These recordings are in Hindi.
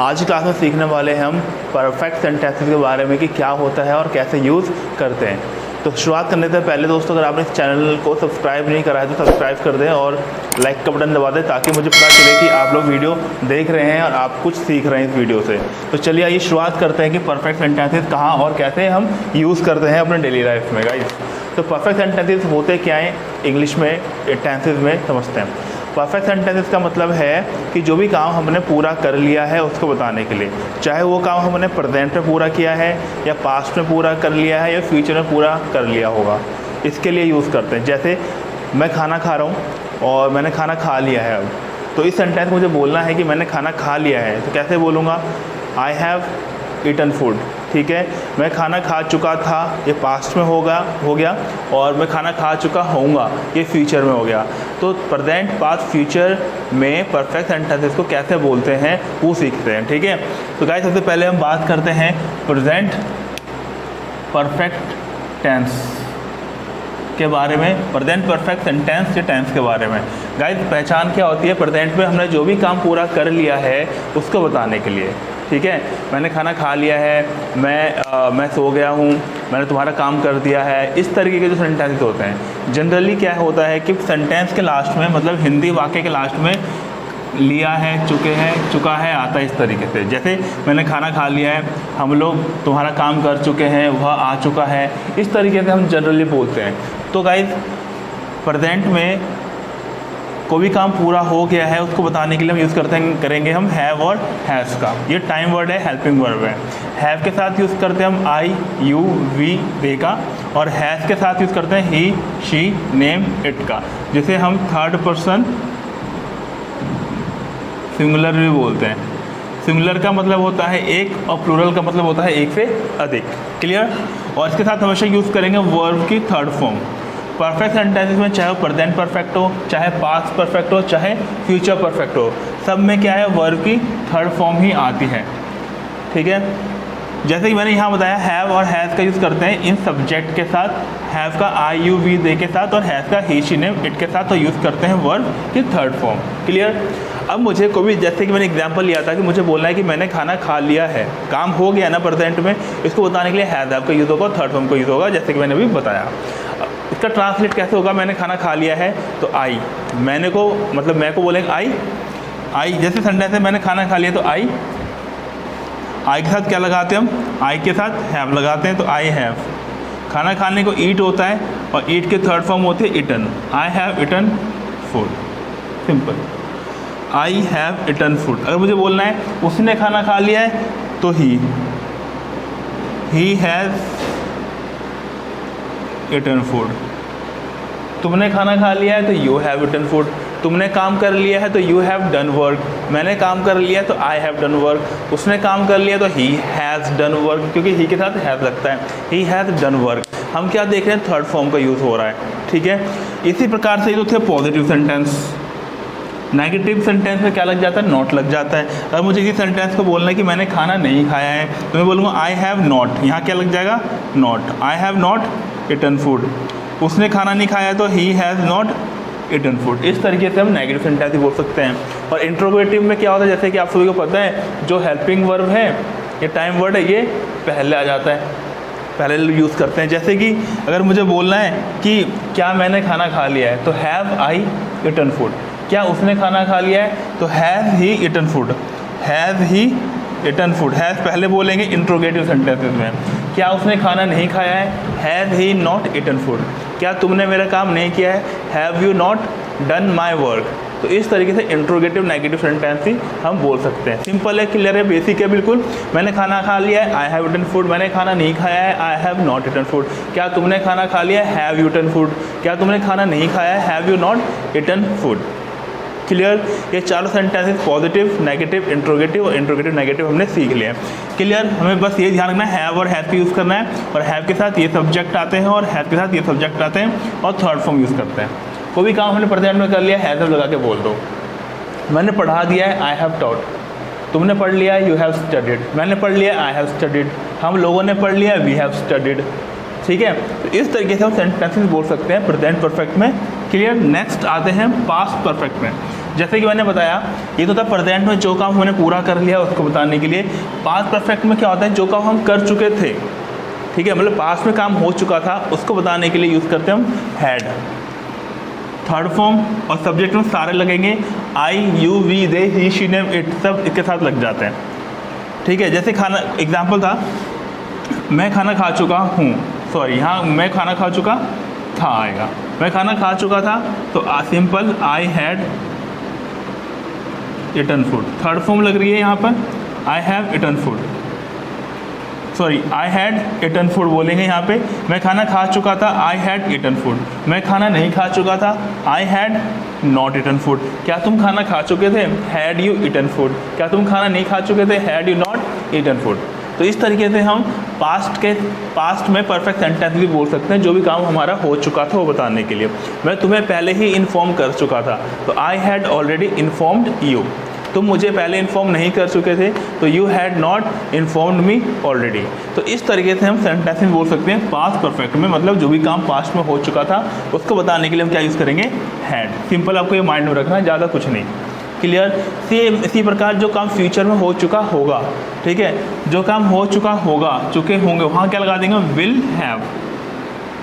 आज की क्लास में सीखने वाले हम परफेक्ट सेंटेंसेस के बारे में कि क्या होता है और कैसे यूज़ करते हैं। तो शुरुआत करने से पहले दोस्तों, अगर आपने इस चैनल को सब्सक्राइब नहीं करा है तो सब्सक्राइब कर दें और लाइक का बटन दबा दें ताकि मुझे पता चले कि आप लोग वीडियो देख रहे हैं और आप कुछ सीख रहे हैं इस वीडियो से। तो चलिए आइए शुरुआत करते हैं कि परफेक्ट सेंटेंसेस कहाँ और कैसे हम यूज़ करते हैं अपने डेली लाइफ में गाइस। तो परफेक्ट सेंटेंसेस होते क्या हैं इंग्लिश में टेंसेस में समझते हैं। परफेक्ट सेंटेंसेस का मतलब है कि जो भी काम हमने पूरा कर लिया है उसको बताने के लिए, चाहे वो काम हमने प्रेजेंट में पूरा किया है या पास्ट में पूरा कर लिया है या फ्यूचर में पूरा कर लिया होगा, इसके लिए यूज़ करते हैं। जैसे मैं खाना खा रहा हूँ और मैंने खाना खा लिया है, अब तो इस सेंटेंस मुझे बोलना है कि मैंने खाना खा लिया है, तो कैसे बोलूँगा? I have eaten food. ठीक है, मैं खाना खा चुका था, ये पास्ट में हो गया और मैं खाना खा चुका होऊंगा, ये फ्यूचर में हो गया। तो प्रेजेंट पास्ट फ्यूचर में परफेक्ट सेंटेंसेस को कैसे बोलते हैं वो सीखते हैं। ठीक है, तो गाइस सबसे पहले हम बात करते हैं प्रेजेंट परफेक्ट टेंस के बारे में, प्रेजेंट परफेक्ट सेंटेंस के टेंस के बारे में। गाइस पहचान क्या होती है? प्रेजेंट में हमने जो भी काम पूरा कर लिया है उसको बताने के लिए। ठीक है, मैंने खाना खा लिया है, मैं सो गया हूँ, मैंने तुम्हारा काम कर दिया है, इस तरीके के जो सेंटेंसेस होते हैं। जनरली क्या होता है कि सेंटेंस के लास्ट में, मतलब हिंदी वाक्य के लास्ट में लिया है, चुका है आता है इस तरीके से। जैसे मैंने खाना खा लिया है, हम लोग तुम्हारा काम कर चुके हैं, वह आ चुका है, इस तरीके से हम जनरली बोलते हैं। तो गाइस प्रेजेंट में कोई भी काम पूरा हो गया है उसको बताने के लिए हम यूज़ करेंगे हम हैव और हैज़ का। ये टाइम वर्ड है, हेल्पिंग वर्ब है। हैव के साथ यूज़ करते हैं हम आई, यू, वी, दे का, और हैज़ के साथ यूज़ करते हैं ही, शी, नेम, इट का, जिसे हम थर्ड पर्सन सिंगुलर भी बोलते हैं। सिंगुलर का मतलब होता है एक और प्लूरल का मतलब होता है एक से अधिक। क्लियर? और इसके साथ हमेशा यूज़ करेंगे वर्ब की थर्ड फॉर्म। परफेक्ट सेंटेंसेस में चाहे वो प्रेजेंट परफेक्ट हो, चाहे पास्ट परफेक्ट हो, चाहे फ्यूचर परफेक्ट हो, सब में क्या है? वर्ब की थर्ड फॉर्म ही आती है। ठीक है, जैसे कि मैंने यहाँ बताया हैव और हैज़ का यूज़ करते हैं इन सब्जेक्ट के साथ, हैव का आई, यू, वी, दे के साथ, और हैज़ का ही, शी, नेम, इट के साथ, तो यूज़ करते हैं वर्ब की थर्ड फॉर्म। क्लियर? अब मुझे कोई, जैसे कि मैंने एग्जांपल लिया था कि मुझे बोलना है कि मैंने खाना खा लिया है, काम हो गया ना प्रेजेंट में, इसको बताने के लिए हैज़ हैव का यूज़ होगा, थर्ड फॉर्म का यूज़ होगा, जैसे कि मैंने अभी बताया। इसका ट्रांसलेट कैसे होगा? मैंने खाना खा लिया है तो आई, मैंने को मतलब मैं को बोलेंगे आई, जैसे सेंटेंस है मैंने खाना खा लिया तो आई के साथ क्या लगाते हैं हम? आई के साथ हैव लगाते हैं, तो आई हैव। खाना खाने को ईट होता है और ईट के थर्ड फॉर्म होती है eaten. I have eaten food, simple, I have eaten food. अगर मुझे बोलना है उसने खाना खा लिया है तो ही हैज़ ईटन फूड। तुमने खाना खा लिया है तो यू हैव ईटन फूड। तुमने काम कर लिया है तो यू हैव डन वर्क। मैंने काम कर लिया तो आई हैव डन वर्क। उसने काम कर लिया तो ही हैज़ डन वर्क, क्योंकि ही के साथ हैव लगता है, ही हैज़ डन वर्क। हम क्या देख रहे हैं? थर्ड फॉर्म का यूज़ हो रहा है। ठीक है, इसी प्रकार से ये तो थे पॉजिटिव सेंटेंस। नेगेटिव सेंटेंस में क्या लग जाता है? नॉट लग जाता है। अगर मुझे इसी सेंटेंस को बोलना है कि मैंने खाना नहीं खाया है तो मैं बोलूँगा आई हैव नॉट, यहाँ क्या लग जाएगा? Not. I have not eaten food. उसने खाना नहीं खाया तो he has not eaten food. इस तरीके से हम नेगेटिव सेंटेंस बोल सकते हैं। और इंट्रोगेटिव में क्या होता है? जैसे कि आप सभी को पता है, जो हेल्पिंग वर्ब है, ये टाइम वर्ड है, ये पहले आ जाता है, पहले यूज़ करते हैं। जैसे कि अगर मुझे बोलना है कि क्या मैंने खाना खा लिया है तो हैव आई ईटन फूड। क्या उसने खाना खा लिया है तो has he eaten food. Has he eaten food, has पहले बोलेंगे इंट्रोगेटिव सेंटेंसेस में। क्या उसने खाना नहीं खाया है? Has he not eaten food. क्या तुमने मेरा काम नहीं किया है? Have you not done my work. तो इस तरीके से इंट्रोगेटिव नेगेटिव सेंटेंस ही हम बोल सकते हैं। सिंपल है, क्लियर है, बेसिक है बिल्कुल। मैंने खाना खा लिया है, आई हैव ईटन फूड। मैंने खाना नहीं खाया है, I have not eaten food. क्या तुमने खाना खा लिया है? Have you eaten food. क्या तुमने खाना नहीं खाया है? Have you not eaten food. Clear? ये चारों सेंटेंसेस पॉजिटिव, नेगेटिव, इंट्रोगेटिव और इंट्रोगेटिव नेगेटिव हमने सीख लिया। क्लियर? हमें बस ये ध्यान रखना है हैव और हैव का यूज़ करना है, और हैव के साथ ये सब्जेक्ट आते हैं और हैव के साथ ये सब्जेक्ट आते हैं, और थर्ड फॉर्म यूज़ करते हैं। कोई भी काम हमने प्रेजेंट में कर लिया, हैव लगा के बोल दो। मैंने पढ़ा दिया है, आई हैव टॉट। तुमने पढ़ लिया है, यू हैव स्टडीड। मैंने पढ़ लिया, आई हैव स्टडीड। हम लोगों ने पढ़ लिया, वी हैव स्टडीड। ठीक है, तो इस तरीके से हम सेंटेंसेस बोल सकते हैं प्रेजेंट परफेक्ट में। क्लियर? नेक्स्ट आते हैं पास्ट परफेक्ट में। जैसे कि मैंने बताया, ये तो था प्रेजेंट में जो काम हमने पूरा कर लिया उसको बताने के लिए। पास्ट परफेक्ट में क्या होता है, जो काम हम कर चुके थे, ठीक है, मतलब पास्ट में काम हो चुका था उसको बताने के लिए यूज़ करते हैं हम हैड। थर्ड फॉर्म और सब्जेक्ट में सारे लगेंगे, I, you, we, they, he, she, name, it, सब इसके साथ लग जाते हैं, ठीक है। जैसे खाना, एग्जाम्पल था, मैं खाना खा चुका हूँ, सॉरी यहाँ मैं खाना खा चुका था आएगा, मैं खाना खा चुका था तो simple I had eaten food. Third form लग रही है यहाँ पर, I have eaten food, sorry I had eaten food बोलेंगे यहाँ पे। मैं खाना खा चुका था, आई हैड ईटन फूड। मैं खाना नहीं खा चुका था, I had not eaten food. क्या तुम खाना खा चुके थे, हैड यू ईटन फूड। क्या तुम खाना नहीं खा चुके थे, had you not eaten food. तो इस तरीके से हम पास्ट में परफेक्ट सेंटेंस भी बोल सकते हैं, जो भी काम हमारा हो चुका था वो बताने के लिए। मैं तुम्हें पहले ही इन्फॉर्म कर चुका था, तो I had already informed you. तुम मुझे पहले इन्फॉर्म नहीं कर चुके थे, तो you had not informed me already. तो इस तरीके से हम सेंटेंस में बोल सकते हैं पास्ट परफेक्ट में, मतलब जो भी काम पास्ट में हो चुका था उसको बताने के लिए हम क्या यूज़ करेंगे, हैड। सिंपल, आपको ये माइंड में रखना है, ज़्यादा कुछ नहीं। क्लियर। सेम इसी प्रकार जो काम फ्यूचर में हो चुका होगा, ठीक है, जो काम हो चुका होगा, चुके होंगे, वहाँ क्या लगा देंगे, विल हैव।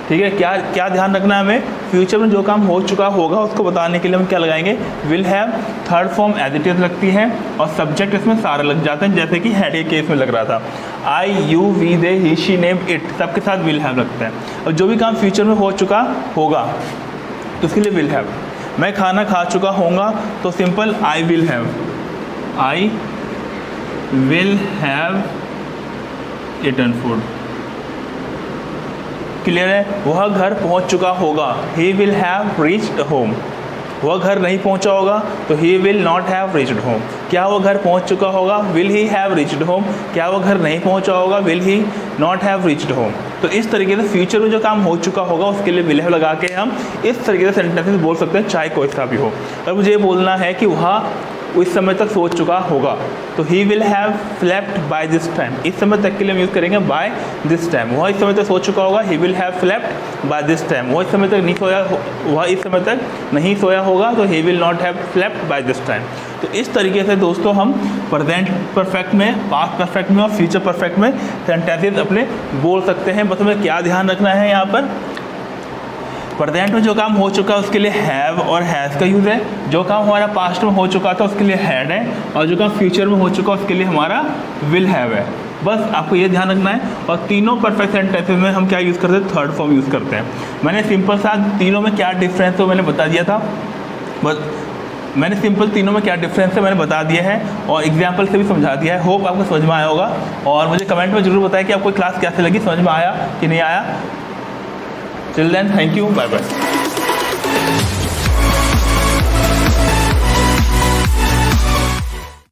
ठीक है, क्या क्या ध्यान रखना है हमें, फ्यूचर में जो काम हो चुका होगा उसको बताने के लिए हम क्या लगाएंगे, will have. Third form as it is लगती है और सब्जेक्ट इसमें सारे लग जाते हैं, जैसे कि हैड के केस में लग रहा था। I, you, we, they, he, she, name, it, सबके साथ विल हैव लगता है। और जो भी काम फ्यूचर में हो चुका होगा तो उसके लिए विल हैव। मैं खाना खा चुका होऊंगा तो simple I will have, I will have eaten food. Clear है। वह घर पहुंच चुका होगा, he will have reached home. वह घर नहीं पहुंचा होगा तो he will not have reached home. क्या वह घर पहुंच चुका होगा, will he have reached home. क्या वह घर नहीं पहुंचा होगा, will he not have reached home. तो इस तरीके से फ्यूचर में जो काम हो चुका होगा उसके लिए विल हैव लगा के हम इस तरीके से सेंटेंसेस बोल सकते हैं, चाहे कोई सा भी हो। और मुझे ये बोलना है कि वह इस समय तक सोच चुका होगा, तो he will have slept by this time. इस समय तक के लिए हम यूज़ करेंगे बाय दिस टाइम। वह इस समय तक सो चुका होगा, he will have slept by this time. वह इस समय तक नहीं सोया, वह इस समय तक नहीं सोया होगा, तो he will not have slept by this time. तो इस तरीके से दोस्तों हम प्रेजेंट परफेक्ट में, पास्ट परफेक्ट में और फ्यूचर परफेक्ट में सेंटेंसेस अपने बोल सकते हैं। बस हमें क्या ध्यान रखना है, यहाँ पर प्रेजेंट में जो काम हो चुका है उसके लिए हैव और हैज़ का यूज़ है। जो काम हमारा पास्ट में हो चुका था उसके लिए हैड है, और जो काम फ्यूचर में हो चुका है उसके लिए हमारा विल हैव है। बस आपको ये ध्यान रखना है। और तीनों परफेक्ट सेंटेंसेस में हम क्या यूज़ करते हैं, थर्ड फॉर्म यूज़ करते हैं। मैंने सिंपल सा तीनों में क्या डिफरेंस है मैंने बता दिया था, बस मैंने सिंपल तीनों में क्या डिफरेंस है मैंने बता दिया है और एग्जाम्पल से भी समझा दिया है। होप आपको समझ में आया होगा। और मुझे कमेंट में जरूर बताएं कि आपको क्लास कैसे लगी, समझ में आया कि नहीं आया। Till then, thank you. Bye bye.